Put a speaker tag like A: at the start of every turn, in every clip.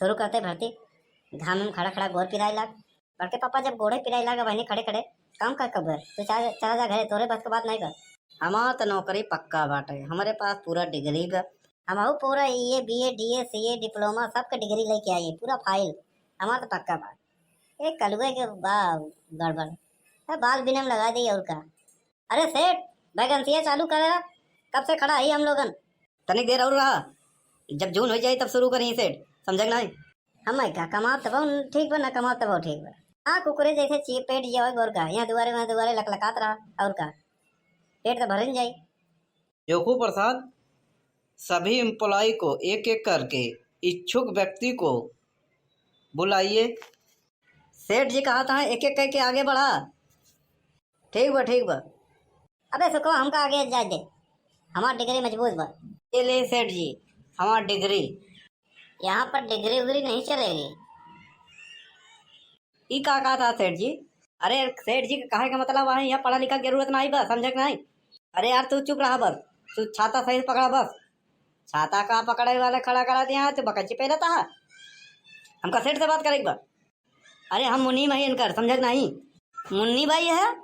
A: शुरू करते भर्ती। घाम में खड़ा खड़ा गोर पिराई लाग। बड़के पापा जब गोड़े पिराई लागा वही खड़े खड़े काम कर कब तो चला जा घरे, तोरे बस के बात नहीं कर।
B: हमार तो नौकरी पक्का बाटे, हमारे पास पूरा डिग्री बा।
A: हम पूरा ये बीए डीए सीए डिप्लोमा सबके डिग्री लेके आई, पूरा फाइल हमारा तो पक्का बा। एक कलुए के बा गड़बड़ है, बाल बिनम लगा दी और का। अरे सेठ वैकेंसी चालू करेगा, कब से खड़ा है हम लोगन।
B: तनिक देर और रहा, जब जून हो जाए तब शुरू करी सेठ, समझ नहीं।
A: हम का कमाओ तब ठीक बा, ना कमाओ तब ठीक बा। हाँ कुकुरे जैसे चीप पेट जिया गोर का, यहाँ दुआरे वहाँ दुआरे लकलकात रहा और का, पेट तो भर जाये।
C: योगू प्रसाद, सभी एम्प्लॉय को एक एक करके इच्छुक व्यक्ति को बुलाइए।
B: सेठ जी कहा था एक एक करके आगे बढ़ा। ठीक बा ठीक बा।
A: अबे सुको हमका आगे जा दे, हमार डिग्री मजबूत बा।
B: ये ले सेठ जी हमार डिग्री।
A: यहाँ पर डिग्री उग्री नहीं चलेगी।
B: ई का कहा था सेठ जी? अरे सेठ जी कहे का मतलब है यहाँ पढ़ा लिखा की जरूरत नहीं बस, समझ नहीं। अरे यार तू चुप रहा बस, तू छाता सही पकड़ा बस। छाता का पकड़े वाले खड़ा करा दिया तो बकच्ची पहले था। हमका सेठ से बात करेगी बा। अरे हम मुन्नी भाई इनकर, समझ नहीं। मुन्नी भाई है,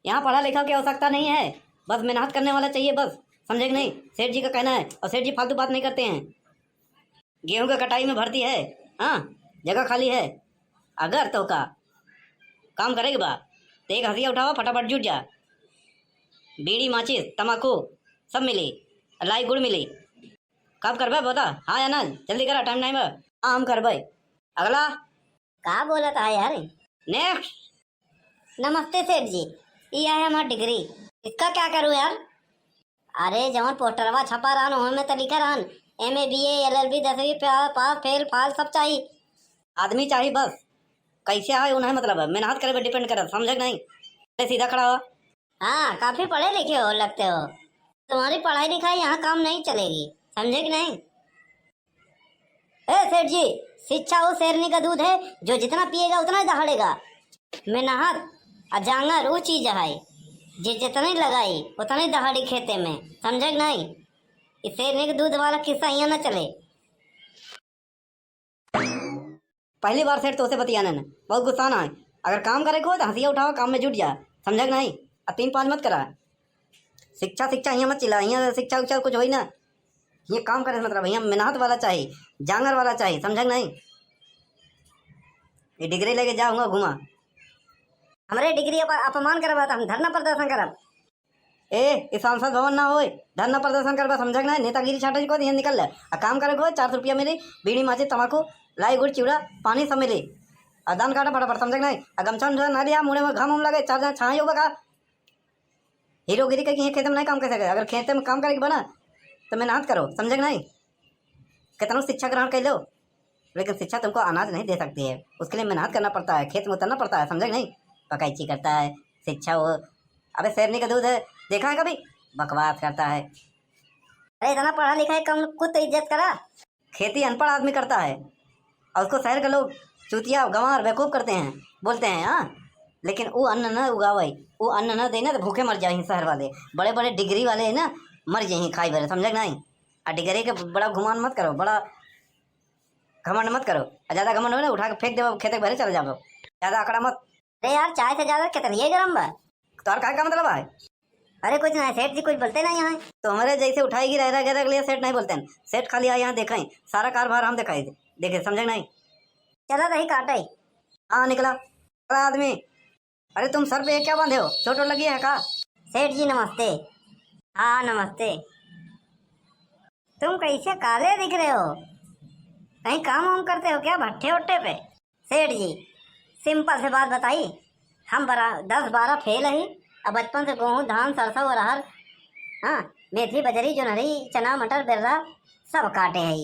B: यहाँ पढ़ा लिखा की आवश्यकता नहीं है, बस मेहनत करने वाला चाहिए बस, समझे नहीं। सेठ जी का कहना है, और सेठ जी फालतू बात नहीं करते हैं। गेहूं का कटाई में भर्ती है, हाँ जगह खाली है। अगर तो का काम करेगी बा तो एक हंसिया उठावा फटाफट जुट जा। बीड़ी माचिस तम्बाकू सब मिली, लाई गुड़ मिली। कब करबे बता, हाँ या ना, जल्दी करा, टाइम नहीं बा। हाँ हम करबे। अगला
A: का बोला था यार।
B: नेक्स्ट।
A: नमस्ते सेठ जी, ये है हमारा डिग्री, इसका क्या करूँ यार। अरे जवन पोस्टरवा छपा रहन उनमें तो लिखा रहन MA BA LLB 10वीं पास फेल फाल सब चाहिए।
B: आदमी चाहिए बस, कैसे आए उन्हें मतलब है, मेहनत करे पे डिपेंड करे, समझे नहीं। सीधा खड़ा हो।
A: हाँ काफी पढ़े लिखे हो लगते हो, तुम्हारी पढ़ाई लिखाई यहाँ काम नहीं चलेगी, समझे कि नहीं। ए सेठ जी, शिक्षा वो शेरनी का दूध है, जो जितना पिएगा उतना ही दहाड़ेगा। मेहनत अजांगर वो चीज है, जितनी लगाई उतना ही दहाड़ी खेते में, समझे कि नहीं। इस शेरनी के दूध वाला किस्सा यहाँ न चले।
B: पहली बार सेठ तो उसे बतियाने ने बहुत गुस्सा ना है। अगर काम करे को तो हंसिया उठाओ, काम में जुट जा, समझा कि नहीं। अब 3-5 मत करा। शिक्षा शिक्षा यहाँ मत चिल्ला, यहाँ शिक्षा उच्छा कुछ हो ही ना। ये काम करे मतलब यहाँ मेहनत वाला चाहिए, जांगर वाला चाहिए, समझा कि नहीं। ये डिग्री लेके जाऊंगा घुमा।
A: हमारे डिग्री पर अपमान करवा हम धरना प्रदर्शन करब।
B: ए सांसद भवन ना हो, धरना प्रदर्शन करवा, समझा कि नहीं। नेतागिरी छाटा को यहाँ निकल ले, काम करे को 400 रुपया मिली, बीड़ी माचिस तम्बाकू लाई गुड़ चिवड़ा पानी सब मिली। दान काटा फटाफट, समझे नहीं। गमछा ना लिया, मुँह में घाम लगे, 4 जन छाई होगा का। हीरोगिरी का खेत में नहीं काम कर सके, अगर खेत में काम करेगी बना तो मेहनत करो, समझे नहीं। कितना शिक्षा ग्रहण कर लो, लेकिन शिक्षा तुमको अनाज नहीं दे सकती है, उसके लिए मेहनत करना पड़ता है, खेत में उतरना पड़ता है, समझे नहीं। पकाईची करता है शिक्षा वो। अबे शेरनी का दूध है, देखा है कभी, बकवास करता है।
A: अरे इतना पढ़ा लिखा है कम कुछ तो इज्जत करा।
B: खेती अनपढ़ आदमी करता है और उसको शहर के लोग चूतिया गंवार बेवकूफ़ करते हैं, बोलते हैं हाँ। लेकिन वो अन्न न उगावे, वो अन्न न देना तो भूखे मर जाए शहर वाले। बड़े बड़े डिग्री वाले है ना, मर जाए खाई भरे, समझे नहीं। और डिग्री के बड़ा घुमान मत करो, बड़ा घमंड मत करो। ज़्यादा घमंड हो ना उठा के फेंक दे खेत भरे चले जाओ, ज़्यादा आंकड़ा मत।
A: अरे यार चाय से ज्यादा कितनी गरम बा।
B: तो और का मतलब है।
A: अरे कुछ नहीं सेठ जी, कुछ बोलते नहीं यहाँ।
B: तो हमारे जैसे उठाएगी रह गया के लिए सेठ नहीं बोलते हैं। सेठ खाली आए यहाँ देखें, सारा कारभार हम दिखाई देखे, समझे नहीं।
A: चला रही काटे।
B: हाँ निकला आदमी। अरे तुम सर पे क्या बांधे हो, चोट लगी है का।
A: सेठ जी नमस्ते। हाँ नमस्ते। तुम कैसे काले दिख रहे हो, कहीं काम वाम करते हो क्या भट्ठे उट्ठे पे। सेठ जी सिंपल से बात बताइए, हम 10-12 फेल है, अब बचपन से गेहूँ धान सरसों अरहर, हाँ मेथी बजरी जोनहरी चना मटर बिर्रा सब काटे है।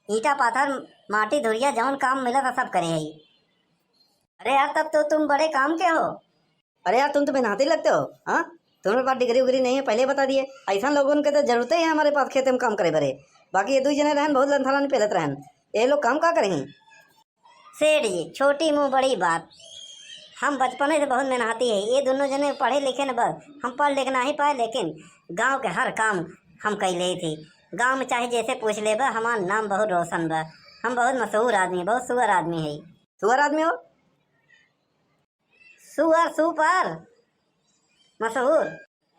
A: ईटा पाथर माटी धुरिया जौन काम मिला था सब करे है। अरे यार तब तो तुम बड़े काम के हो।
B: अरे यार तुम तो मेहनती लगते हो, हाँ तुम्हारे पास डिग्री उग्री नहीं है, पहले बता दिए। ऐसा लोगों के तो जरूरत ही है हमारे पास खेत में काम करे भरे। बाकी ये 2 जने रहन बहुत लंथाना पहलत रहन, ये लोग काम का करेंगे।
A: सेठ जी छोटी मुँह बड़ी बात, हम बचपन से बहुत मेहनती है। ये दोनों जने पढ़े लिखे न, बस हम पढ़ लिख नहीं पाए, लेकिन गांव के हर काम हम कर ले थे। गांव में चाहे जैसे पूछ ले बा, हमार नाम बहुत रोशन बा। हम बहुत मशहूर आदमी, बहुत सुअर आदमी है।
B: सुअर आदमी हो?
A: सुअर सुपर मशहूर।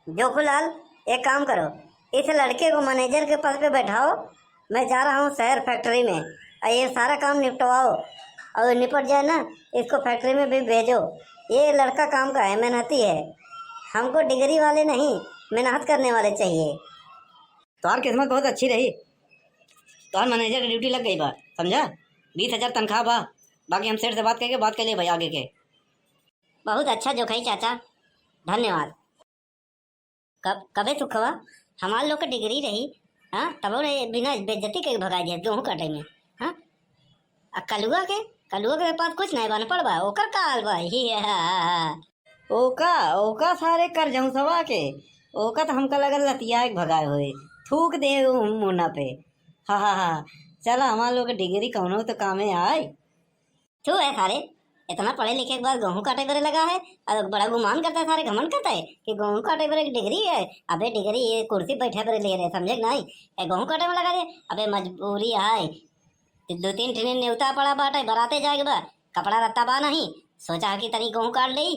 A: जोखूलाल, एक काम करो, इस लड़के को मैनेजर के पद पे बैठाओ। मैं जा रहा हूँ शहर फैक्ट्री में, और ये सारा काम निपटवाओ, और निपट जाए ना इसको फैक्ट्री में भी भेजो। ये लड़का काम का है, मेहनती है। हमको डिग्री वाले नहीं, मेहनत करने वाले चाहिए।
B: तुम्हार किस्मत बहुत अच्छी रही, तुम्हार मैनेजर की ड्यूटी लग गई बा, समझा? 20,000 तनख्वाह बा। बाकी हम सेठ से बात करके बात कर लिए भाई आगे के।
A: बहुत अच्छा जोखाई चाचा, धन्यवाद। कबे सुखवा हमारे लोग के डिग्री रही, हाँ तब बिना बेइज्जती के भगा दिया गेहूँ काटे में। हाँ कलुआ के पास कुछ नहीं बन पड़वा, ओकर काल बा ही
B: ओका सारे कर जाऊँ सवा के। ओका तो हमका लगल लतिया भगाए हुए थूक दे मुन्ना पे। हाँ, चला हमारे लोग डिग्री कौनो तो कामे आए।
A: तू है सारे इतना पढ़े लिखे के बाद गेहूँ काटे बरे लगा है, और बड़ा गुमान करता है, सारे घमंड करता है कि गेहूँ काटे बरे की डिग्री है। अबे डिग्री ये कुर्सी बैठे बरे ले रहे, समझे नहीं? गेहूँ काटे में लगा दे। अबे मजबूरी है, 2-3 ट्रेन न्योता पड़ा बाटे, बराते जाएगा बा, कपड़ा रत्ता बा नहीं, सोचा कि तनी गेहूँ काट ली,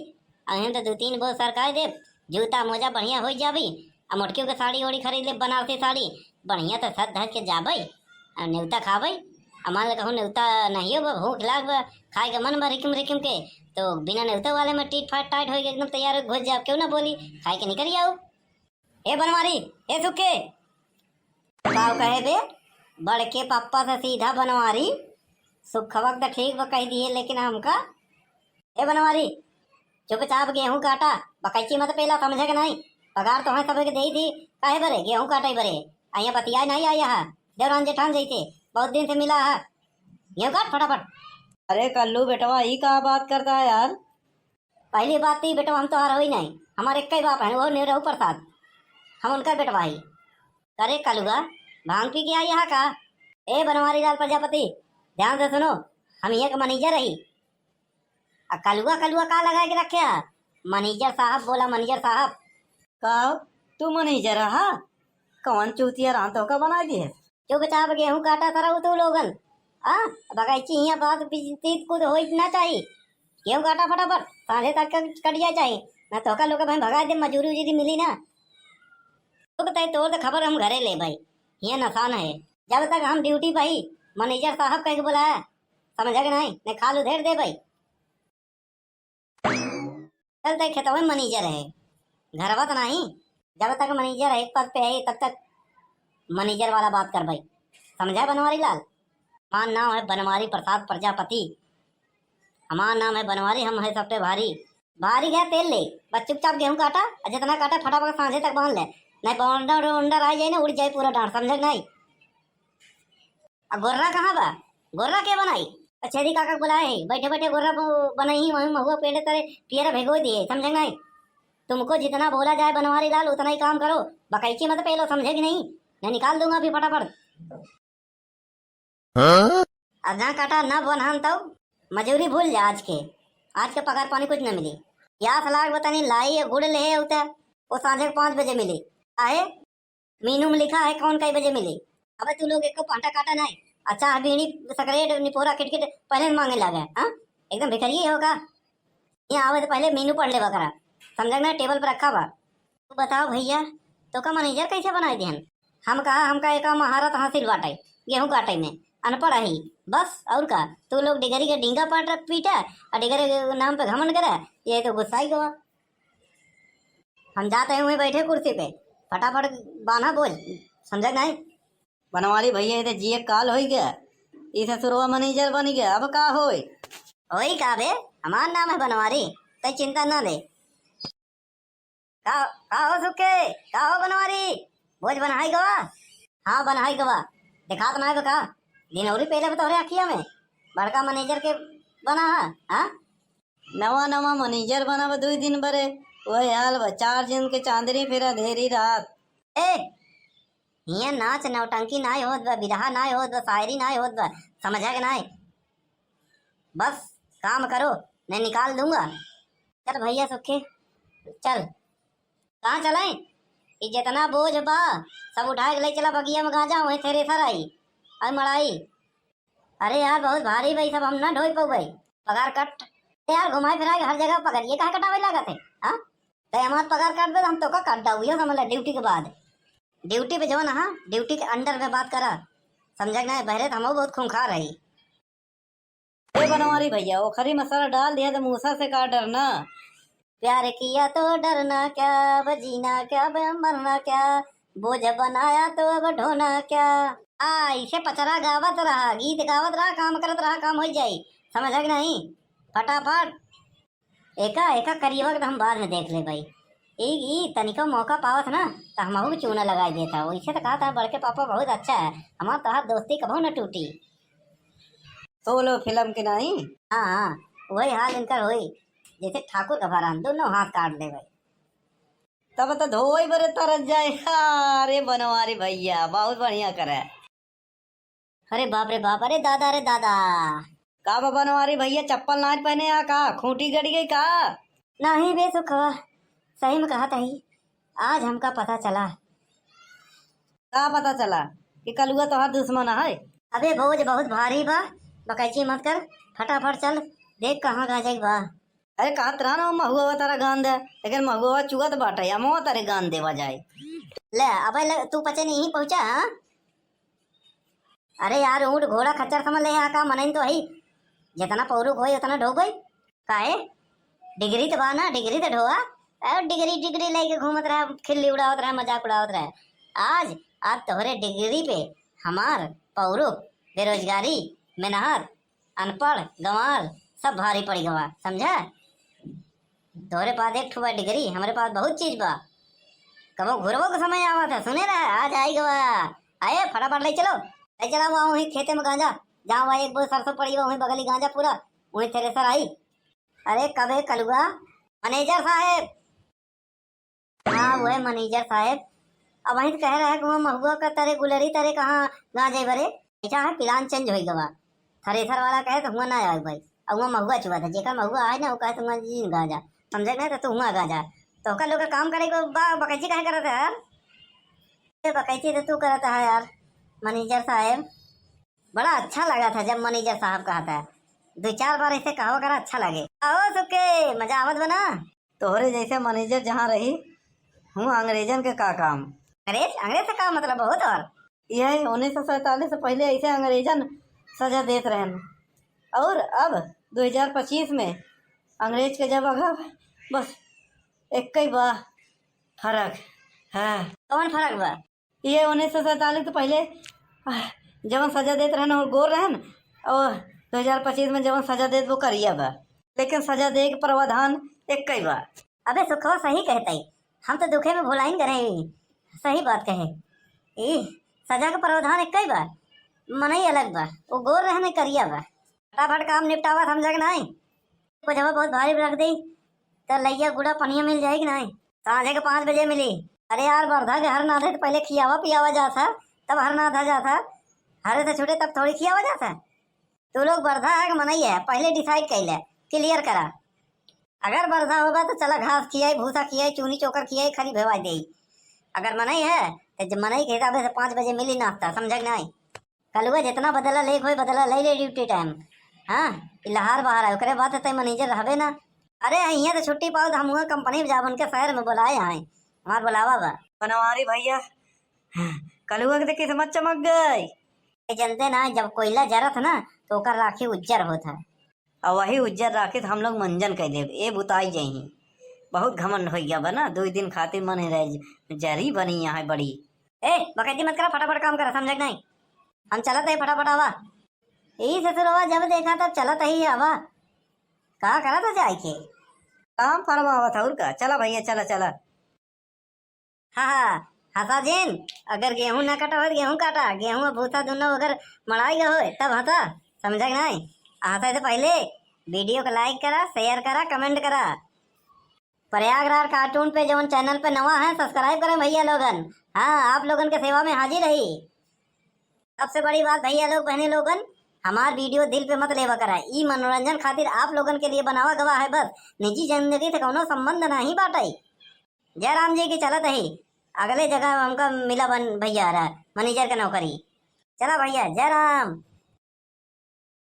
A: अहम तो 2-3 बहुत सरकार दे, जूता मोजा बढ़िया हो जाबी, और मोटकियों के साड़ी ओड़ी खरीद ले, बनारसी साड़ी बढ़िया, तो सद धज के जाबई और न्योता खाबई। हमारे कहूँ न्योता नहीं हो, भूख लाग बा, खाए के मन बा रिकिम रिकिम के, तो बिना न्योता वाले में टीट फाट टाइट हो गए, एकदम तैयार हो घुस जाओ, क्यों ना बोली खाए के निकल जाओ। ए बनवारी, ए सुखे काव कहे बे, बड़ के पप्पा से सीधा बनवारी। सुख वक्त ठीक बा कह दिए, लेकिन हमका ए बनवारी चुपचाप गेहूँ काटा, बकैची मत पेला, समझे के नहीं? पगार तो सब के दी थी, काहे बरे गेहूँ काटे बरे आया बतिया नहीं आया है, देवरान जेठान जैसे बहुत दिन से मिला है, गेहूँ काट फटाफट।
B: अरे कल्लू बेटवा ही कहा बात करता है यार।
A: पहली बात थी बेटवा, हम तो हार हो ही नहीं, हमारे एक ही बाप है, वो निरहु प्रसाद, हम उनका बेटवा ही। अरे कलुआ भांग पी के आई यहाँ का? ए बनवारी लाल प्रजापति, ध्यान से सुनो, हम यहाँ का मैनेजर रही। कलुआ का लगा के रखे? मैनेजर साहब बोला, मैनेजर साहब।
B: कहो तू मैनेजर रहा? कौन चूतिया रातों का बना दिए?
A: चुपचाप गेहूँ काटा था तू लोगन, बगैची यहाँ बात कूद हो ना चाहिए। गेहूँ काटा फटाफट, सांझे तक कट जाए चाहिए, ना तो लोग भाई भगा दे, मजूरी उजूरी मिली ना तो तोड़ तो खबर हम घरे ले भाई, ये नसान है। जब तक हम ड्यूटी भाई मैनेजर साहब कह के बुलाया, समझा कि नहीं खाल उधेर दे भाई। चलते खेतों में मैनेजर है, घरवा तो नहीं। जब तक मैनेजर एक पद पे है तब तक मैनेजर वाला बात कर भाई, समझा बनवारी लाल? हमारा नाम है बनवारी प्रसाद प्रजापति, हमारा नाम है बनवारी, हम है सब पे भारी। भारी गया तेल ले, बस चुपचाप गेहूँ काटा, जितना काटा फटाफट सांझे तक बांध ले, नहीं बौंडर उंडर आ जाए ना, उड़ जाए पूरा डांट, समझे नहीं? अब गोर्रा कहाँ बा? गोर्रा क्या बनाई? छेदी काका बुलाए है, बैठे बैठे गोर्रा बनाई, वहीं महुआ पेड़ तरे पियरा भिगो दिए, समझे नहीं? तुमको जितना बोला जाए बनवारी लाल उतना ही काम करो, बकैची मत पेलो, समझे कि नहीं? मैं निकाल दूंगा अभी फटाफट। अब ना काटा ना बनान तो मजूरी भूल जा, आज के पगार पानी कुछ न मिली। यास लाख बतानी लाई गुड़ ले होता वो सांझे 5 बजे मिली, आहे मीनू में लिखा है कौन कई बजे मिली। अब तू लोग एक पांटा काटा नहीं, अच्छा बीड़ी सकरेट निपोरा किटकिट पहले मांगे लगे, हाँ एकदम भिखरी होगा। यहाँ आवे तो पहले मीनू पढ़ ले बकरा, समझ ना, टेबल पर रखा बा। तू बताओ भैया, तो का मैनेजर कैसे बनाए ध्यान? हम कहा हमका एक महारत हासिल बाटे गेहूँ काटे में, अनपढ़ ही बस, और का तू लोग डिगरी के डींगा पाट पीटा और डिगरी के नाम पे घमंड करे, ये तो गुस्सा ही गवा। हम जाते हुए बैठे कुर्सी पे, फटाफट बाना बोल, समझ नहीं?
B: बनवारी भैया इधर जी काल हो गया, इसे सुरवा मैनेजर बन गया, अब का होई?
A: वही का बे, हमारा नाम है बनवारी, तय चिंता ना ले। का हो सुखे, का हो बनवारी, बोझ बनाई गवा? हाँ बनाई गवा, दिखा तो ना बका, दिनौरी पहले बतौरे आखिया में बड़का मैनेजर के बना है। हाँ
B: नवा मैनेजर बना 2 दिन बरे, वही हाल बा, 4 दिन के चांदनी फिर अंधेरी रात।
A: ए हिया नाच नौटंकी नाय होत बा, बिरहा नाय होत बा, शायरी नाय होत बा, समझा के नाय? बस काम करो, मैं निकाल दूंगा। चल भैया सुखे चल, कहाँ चलें? ये जितना बोझ बा सब उठा के ले चला बगिया में गांजा वहीं थ्रेसर आई और मड़ाई। अरे यार बहुत भारी भाई, सब हम ना ढोई पाऊ भाई। पगार कट यार, घुमाए फिराए हर जगह पकड़िए, कहाँ कटावे लागत है। हाँ तो हमारा पगार काट दे, हम तो का काट दाऊ समझ ड्यूटी के बाद। ड्यूटी पे जो ना, हाँ ड्यूटी के अंडर में बात करा, समझ ना बहरे हम बहुत खूंखार रही।
B: ए बनवारी भैया, वो खरी मसाला डाल दिया तो मूसा से का डरना।
A: प्यार किया तो डरना क्या, अब जीना क्या, अब मरना क्या, बोझ बनाया तो अब ढोना क्या। इसे पचरा गावत रहा, गीत गावत रहा, काम करत रहा, काम हो जाई, समझ कि नहीं। फटाफट एका एका करिए वक्त हम बाद में देख ले भाई। ई तनिको मौका पावत ना तो हम चूना लगा देता। वैसे तो कहा था बड़के पापा बहुत अच्छा है, हमारा तोहार दोस्ती कभू न टूटी।
B: सोलो फिल्म के नहीं।
A: हाँ वही हाल इनकर हुई जैसे ठाकुर का भरान, दोनों हाथ काट ले भाई।
B: तब तो धोई बरे तरस जाए। अरे बनवारी भैया बहुत बढ़िया करे।
A: अरे बाप रे बाप, अरे दादा, अरे दादा।
B: का बनवारी भैया चप्पल ना पहने आ का खूंटी गड़ गई का?
A: नहीं बे सुखवा, सही में कहा ही, आज हमका पता चला।
B: का पता चला कि कलुआ तोहार दुश्मन है?
A: अबे बोझ बहुत भारी बा, बकैची मत कर, फटाफट चल देख कहाँ गांजा बा।
B: अरे कहा तरह ना महुआ तारा गान दे, लेकिन महुआ चुगत बाटे अमो तारे गान देवा जाए।
A: ले अबे तू पचे नहीं पहुंचा। हाँ अरे यार ऊँट घोड़ा खच्चर समझ ले, यहाँ का मन तो है, जितना पौरुक होई उतना ढो गई। काहे डिग्री तो बा ना, डिग्री तो ढोआ। डिग्री डिग्री लेके घूमत रहा, खिल्ली उड़ावत रहा, मजाक उड़ावत रहा। आज आज तोहरे डिग्री पे हमार पौरुक, बेरोजगारी, मेहनत, अनपढ़, गंवार सब भारी पड़ी गवा, समझा। तोहरे पास एक ठुआ डिग्री, हमारे पास बहुत चीज बा। कबो घुरवो का समय आवा था, सुने रहा आज आई गवा। आए फटाफट ले चलो, ले चला वहाँ वहीं खेते में गांजा, जहाँ वहाँ एक बोझ सरसों पड़ी वहीं बगली गांजा पूरा, वहीं थ्रेसर आई। अरे कबे कलुआ मैनेजर साहेब। हाँ वो है मैनेजर साहेब। अब वहीं कह रहा है कि वहाँ महुआ का तारे गुलरी तारे कहाँ गांजे भरे, ऐसा है प्लान चेंज हो गवा। थ्रेसर वाला कहे तो हुआ ना आए भाई, अब वहाँ महुआ चुआ था, जेकर महुआ आए ना वो कहे तुम जी गांजा, समझे ना, तो हुआ गांजा तो का लोग काम करे को बकैची कहे करता है यार। बकैची तो तू करता है यार मैनेजर साहब। बड़ा अच्छा लगा था जब मैनेजर साहब कहा था, 2-4 बार ऐसे कहो करा अच्छा लगे। आओ सुके मजा आवत बना।
B: तोहरे जैसे मैनेजर जहाँ रही हूँ, अंग्रेजन के का काम।
A: अंग्रेज से का मतलब बहुत। और
B: यही 1947 से पहले ऐसे अंग्रेजन सजा देते रहन, और अब 2025 में अंग्रेज के जगह बस एक ही बा फर्क है।
A: कौन फर्क बा?
B: ये 1947 से पहले जब सजा देते रहन और गोर रहन, और 2025 में जब सजा देते वो करिया बा, लेकिन सजा दे के प्रावधान एक ही बा।
A: अबे सुखवा सही कहता ही, हम तो दुखे में भुलाइन करे, सही बात कहे। ई सजा का प्रावधान एक ही बा, मन ही अलग बा, वो गोर रहने करिया बा। फटाफट काम निपटावा, समझा कि नहीं। कुछ हवा बहुत भारी रख दी तो लैया गुड़ा पनिया मिल जाएगी नहीं, सांझे के 5 बजे मिली। अरे यार वर्धा के हर नाथे तो पहले खियावा पियावा जाता, तब हर नाथा जाता, हरे से छूटे तब थोड़ी खियावा जाता। तू लोग वर्धा है कि मनई है, पहले डिसाइड कर ले, क्लियर करा। अगर वर्धा होगा तो चला घास खियाई, भूसा खियाई, चूनी चोकर खियाई, खाली भेवा दे। अगर मनई है तो मनई के हिसाब से 5 बजे मिली नाश्ता, समझा कि नहीं। कलुआ जितना बदला ले कोई बदला ले ले ड्यूटी टाइम। हाँ लहार बाहर है, ओकरे बाद तो मैनेजर रहबे ना। अरे यहाँ तो छुट्टी पाओ तो हम हुआ कंपनी में जा, उनके शहर में बुलाए हैं, हमार बुलावा बा।
B: बनवारी भैया कलुआ के किस्मत चमक गई।
A: जनते ना जब कोयला जरत ना तो ओकर राखी उज्जर होता है,
B: और वही उज्जर राखी हम लोग मंजन कह देव, ए बुताई जही। बहुत घमंड हो गया बना, 2 दिन खातिर मन रह जरी बनी यहाँ बड़ी।
A: ए बकैती मत करा, फटाफट काम करा, समझ नहीं। हम चलत है फटाफट आवा। यही ससुरवा जब देखा तब चलत ही आवा। कहा करा था जाए के
B: काम फरमावा था उनका। चला भैया चला चला।
A: हाँ हंसा जिन, अगर गेहूं ना कटा हो गेहूं काटा, गेहूं भूसा दोनों अगर मड़ाई हो तब हंसा, समझा नहीं। हंसा से पहले वीडियो को लाइक करा, शेयर करा, कमेंट करा। प्रयागराज कार्टून पे जो चैनल पे नवा है सब्सक्राइब करें भैया लोगन। हाँ आप लोगन के सेवा में हाजिर रही। सबसे बड़ी बात भैया लोग बहने लोगन, हमार वीडियो दिल पे मत लेवा करा, ई मनोरंजन खातिर आप लोगन के लिए बनावा गवा है बस, निजी जिंदगी से कोनो संबंध नहीं बाटे। जय राम जी की चलत है। अगले जगह हमका मिला बन भैया रहा मैनेजर का नौकरी। चला भैया, जय राम।